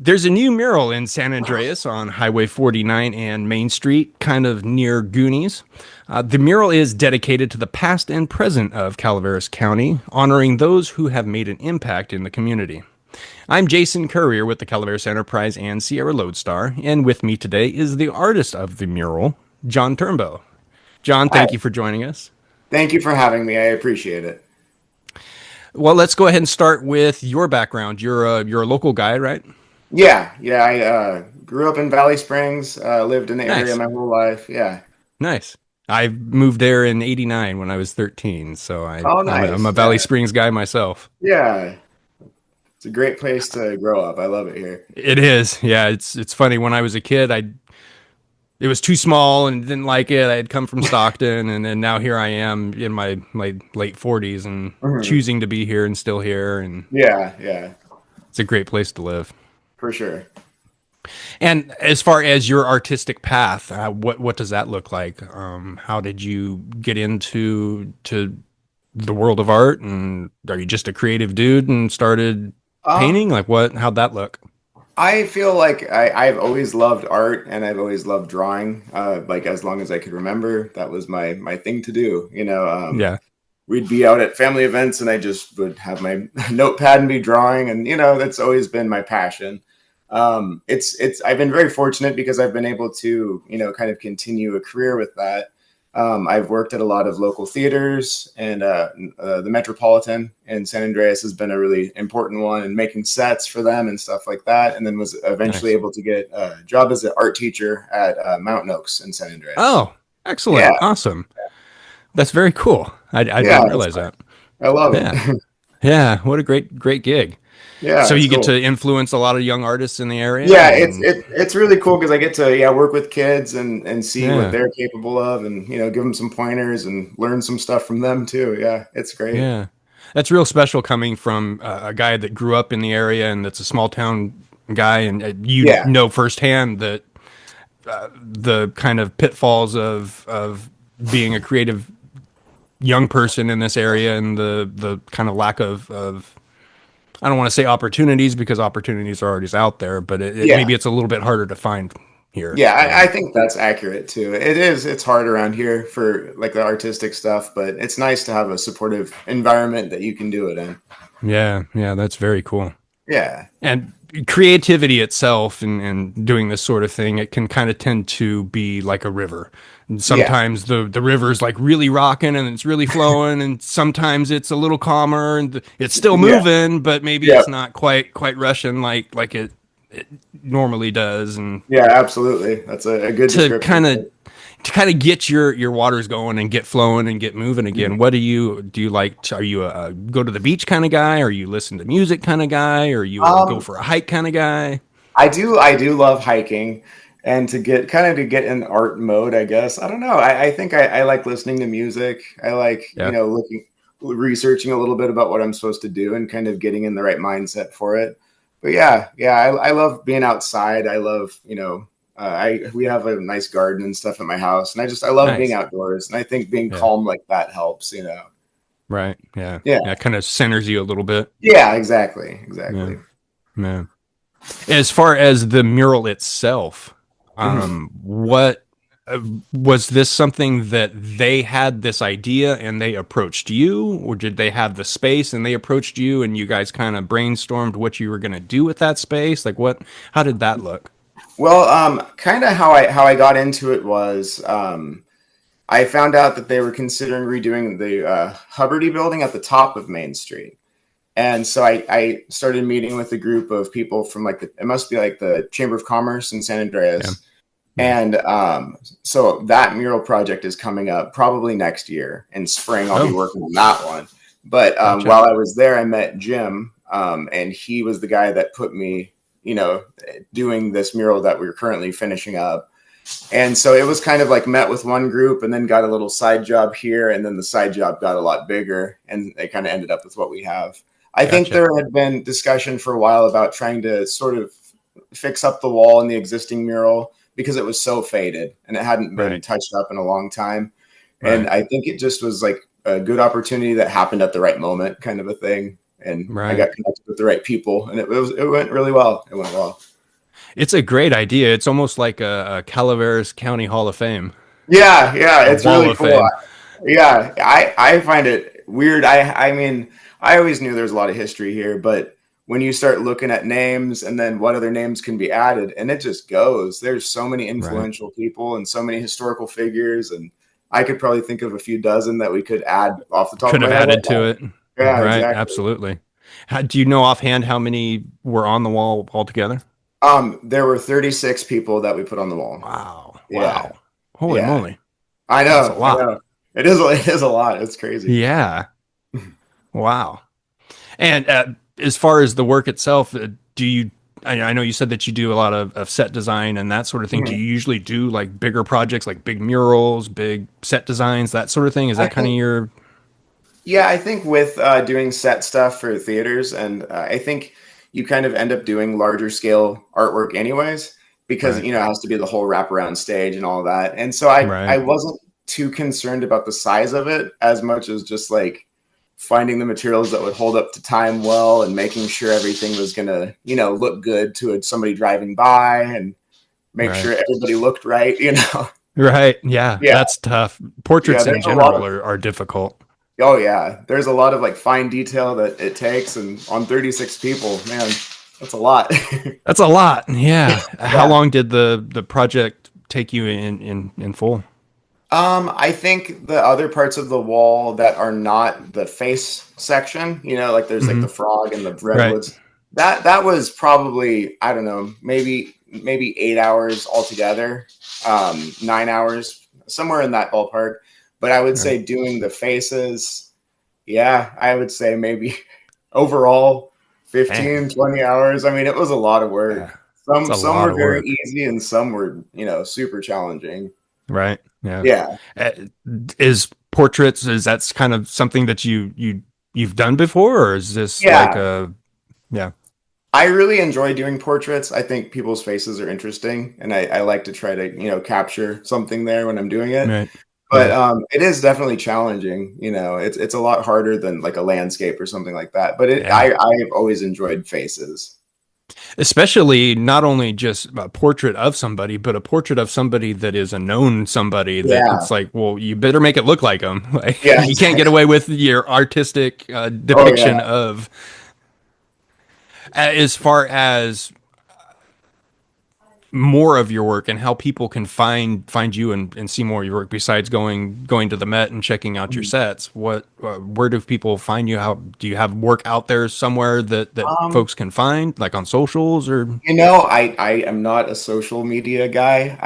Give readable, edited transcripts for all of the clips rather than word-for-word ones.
There's a new mural in San Andreas on Highway 49 and Main Street, kind of near Goonies. The mural is dedicated to the past and present of Calaveras County, honoring those who have made an impact in the community. I'm Jason Currier with the Calaveras Enterprise and Sierra Lodestar, and with me today is the artist of the mural, John Turnbeaugh. John, Hi. thank you for joining us. Thank you for having me. I appreciate it. Well, let's go ahead and start with your background. You're a local guy, right? Yeah. I grew up in Valley Springs, lived in the area Nice. my whole life. Yeah. Nice. I moved there in '89 when I was 13, so Oh, I'm a nice. Valley Yeah. Springs guy myself. Yeah. It's a great place to grow up. I love it here. It is, yeah. It's funny. When I was a kid, I it was too small and didn't like it. I had come from Stockton, and then now here I am in my late 40s and Mhm. choosing to be here and still here, and Yeah, it's a great place to live. for sure. And as far as your artistic path, what does that look like? How did you get into the world of art, and are you just a creative dude and started Um, painting? Like what? How'd that look? I feel like I've always loved art and I've always loved drawing. Like as long as I could remember, that was my thing to do. Yeah, We'd be out at family events and I just would have my notepad and be drawing, and that's always been my passion. It's I've been very fortunate because I've been able to kind of continue a career with that. I've worked at a lot of local theaters, and the Metropolitan in San Andreas has been a really important one, and making sets for them and stuff like that. And then was eventually nice. able to get a job as an art teacher at Mountain Oaks in San Andreas. Oh, excellent, Yeah, awesome. That's very cool. I yeah, didn't it's realize fun. that. I love Yeah, it. yeah. What a great gig. Yeah, So it's you get cool. to influence a lot of young artists in the area, Yeah, and it's really cool because I get to work with kids and see what yeah, they're capable of, and give them some pointers and learn some stuff from them too. Yeah, it's great. yeah. That's real special coming from a guy that grew up in the area and that's a small town guy, and you Yeah, know firsthand that the kind of pitfalls of being a creative young person in this area and the kind of lack of I don't want to say opportunities because opportunities are always out there, but yeah, maybe it's a little bit harder to find here. yeah. So I think that's accurate too. It is. It's hard around here for like the artistic stuff, but it's nice to have a supportive environment that you can do it in. yeah, that's very cool. Yeah, And creativity itself and doing this sort of thing, it can kind of tend to be like a river. And yeah, sometimes the river's like really rocking and it's really flowing, and sometimes it's a little calmer and it's still yeah, moving, but maybe yeah, it's not quite rushing like it normally does. And yeah. Absolutely. That's a good to description. kind of to kind of get your waters going and get flowing and get moving again. What do you like are you a go to the beach kind of guy, or you listen to music kind of guy, or you a go Um, for a hike kind of guy? I do love hiking, and to get in art mode, I guess. I don't know. I think I like listening to music. I like, Yeah, researching a little bit about what I'm supposed to do and kind of getting in the right mindset for it. But yeah, I love being outside. I love, we have a nice garden and stuff at my house, and I love being nice. outdoors. And I think being Yeah, calm like that helps. right. Yeah, Yeah, yeah. Kind of centers you a little bit. yeah, exactly, Yeah, exactly. yeah. As far as the mural itself, Mhm. what was this something that they had this idea and they approached you, or did they have the space and they approached you and you guys kind of brainstormed what you were going to do with that space? Like what? How did that look? Well, kind of how I got into it was I found out that they were considering redoing the Hubbardy building at the top of Main Street. And so I started meeting with a group of people from like it must be like the Chamber of Commerce in San Yeah, Andreas. yeah. And so that mural project is coming up probably next year in spring. I'll be Oh, working on that one. But gotcha. while I was there, I met Jim, and he was the guy that put me, doing this mural that we're currently finishing up. And so it was kind of like met with one group and then got a little side job here. And then the side job got a lot bigger and they kind of ended up with what we have. I think Gotcha. there had been discussion for a while about trying to sort of fix up the wall in the existing mural because it was so faded and it hadn't been Right, touched up in a long time. And right. I think it just was like a good opportunity that happened at the right moment, kind of a thing. and I Right. got connected with the right people, and it went really well. It went well. It's a great idea. It's almost like a Calaveras County Hall of Fame Yeah, yeah, or it's Wall really of cool. Fame. Yeah, I find it weird. I mean, I always knew there's a lot of history here, but when you start looking at names and then what other names can be added, and it just goes. There's so many Right. influential people and so many historical figures, and I could probably think of a few dozen that we could add off the top of Could my have head right added to now. it. Yeah, Right. exactly. Absolutely. Do you know offhand how many were on the wall altogether? There were 36 people that we put on the wall. Wow. Yeah, Wow. Holy yeah. moly. I That's a know, I lot. know. It is a lot. It's crazy. Yeah. Wow. And as far as the work itself, do you? I know you said that you do a lot of set design and that sort of thing. Do Mhm. you usually do like bigger projects, like big murals, big set designs, that sort of thing? Is I that kind of think your Yeah, I think with doing set stuff for theaters, and I think you kind of end up doing larger scale artwork anyways, because right? you know it has to be the whole wraparound stage and all that. And so I Right. wasn't too concerned about the size of it as much as just like finding the materials that would hold up to time well and making sure everything was gonna look good to somebody driving by and make Right. sure everybody looked right. Right. Yeah. Yeah, That's tough. yeah. Portraits in There's a lot general of are difficult. Oh yeah, there's a lot of like fine detail that it takes, and on 36 people, man, that's a lot. That's a lot. Yeah. How Yeah. long did the project take you in full? I think the other parts of the wall that are not the face section, like there's like the Hmm. frog and the Right. redwoods. That was probably, I don't know, maybe 8 hours altogether, 9 hours, somewhere in that ballpark. But I would Right. say doing the faces, yeah, I would say maybe overall Man. 15-20 hours. I mean, it was a lot of work. Yeah. It's Some a some lot were of very work. easy and some were, super challenging. Right. Yeah. Yeah. Uh, is portraits, is that's kind of something that you've done before, or is this like Yeah. a yeah, I really enjoy doing portraits. I think people's faces are interesting and I like to try to, capture something there when I'm doing it. right. But Yeah. it is definitely challenging. It's a lot harder than like a landscape or something like that. But Yeah. I've always enjoyed faces. Especially not only just a portrait of somebody, but a portrait of somebody that is a known somebody that Yeah. it's like, well, you better make it look like them. Like Yeah, you can't get exactly. away with your artistic Oh yeah. depiction of as far as more of your work and how people can find you and see more of your work besides going to the Met and checking out your sets. What where do people find you? How do you have work out there somewhere that Um, folks can find, like on socials or I am not a social media guy.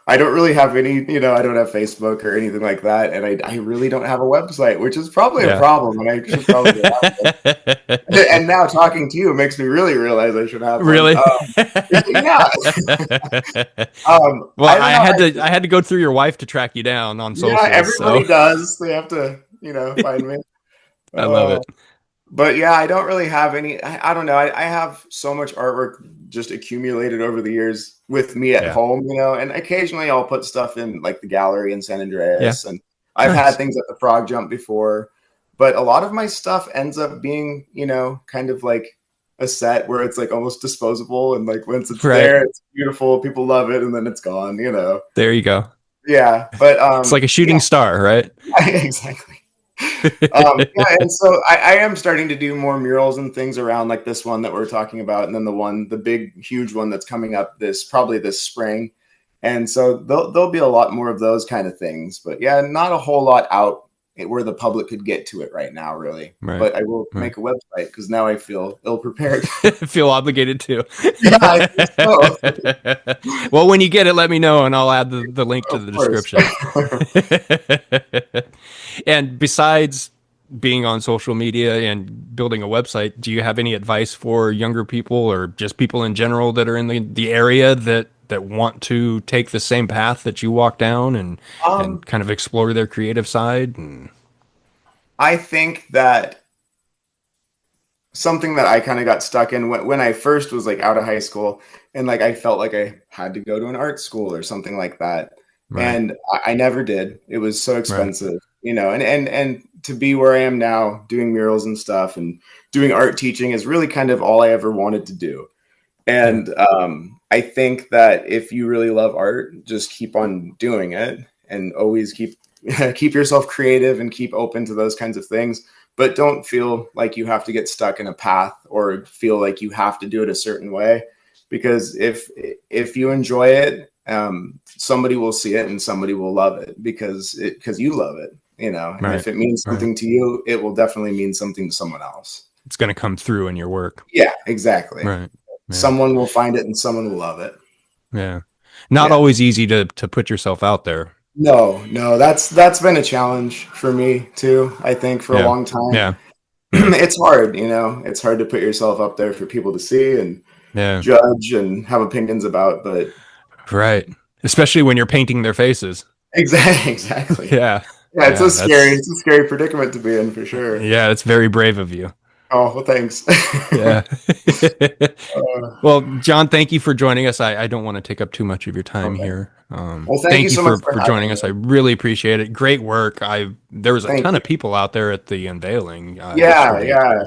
I don't really have any, I don't have Facebook or anything like that. And I really don't have a website, which is probably a yeah. problem. And I should probably have one. And now talking to you makes me really realize I should have one. Really? Yeah. Well, I don't know. I had to go through your wife to track you down on Yeah, socials, so everybody does. They have to, find me. I love Uh, it. But yeah, I don't really have any. I don't know. I have so much artwork just accumulated over the years with me at Yeah. home, and occasionally I'll put stuff in like the gallery in San Yeah. Andreas, and I've had Nice. things at the Frog Jump before. But a lot of my stuff ends up being, kind of like a set where it's like almost disposable, and like once it's Right. there, it's beautiful, people love it, and then it's gone. There you go. Yeah, but It's like a yeah, shooting star, right? exactly. Yeah, and so I am starting to do more murals and things around like this one that we're talking about, and then the big, huge one that's coming up probably this spring. And so there'll be a lot more of those kind of things. But yeah, not a whole lot out where the public could get to it right now, really. Right. But I will Right. make a website because now I feel ill prepared. Feel obligated to. Yeah, I think so. Well, when you get it, let me know and I'll add the link to Of the course. description. And besides being on social media and building a website, do you have any advice for younger people or just people in general that are in the area that want to take the same path that you walk down and um, kind of explore their creative side and I think that something that I kind of got stuck in when I first was like out of high school and like I felt like I had to go to an art school or something like that. right, And I never did. It was so right, expensive, and to be where I am now, doing murals and stuff and doing art teaching is really kind of all I ever wanted to do. Yeah. And I think that if you really love art, just keep on doing it and always keep keep yourself creative and keep open to those kinds of things. But don't feel like you have to get stuck in a path or feel like you have to do it a certain way. Because if you enjoy it, somebody will see it and somebody will love it because you love it, you know. And Right. if it means Right. something to you, it will definitely mean something to someone else. It's going to come through in your work. Yeah, exactly. Right. Yeah. Someone will find it and someone will love it. Yeah. Not Yeah. always easy to put yourself out there. No, no, that's been a challenge for me too, I think, for a Yeah. long time. Yeah. Yeah. It's hard, you know. It's hard to put yourself up there for people to see and Yeah. judge and have opinions about, but Right. Especially when you're painting their faces. exactly, exactly. Yeah. Yeah, Yeah. it's a scary predicament to be in for sure. Yeah, it's very brave of you. Oh, well, thanks. Yeah. Uh, Well, John, thank you for joining us. I don't want to take up too much of your time okay. here. Well, thank you Thank you so much for for having joining us. I me. really appreciate it. Great work. There was a Thank ton you. of people out there at the unveiling Yeah, yesterday. yeah.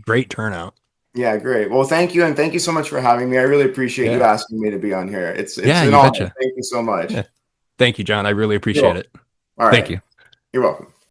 Great turnout. Yeah, great. Well, thank you, and thank you so much for having me. I really appreciate you Yeah. asking me to be on here. It's Yeah, an you honor. betcha. Thank you so much. Yeah. Thank you, John. I really You're appreciate welcome. it. All Thank right. you. You're welcome.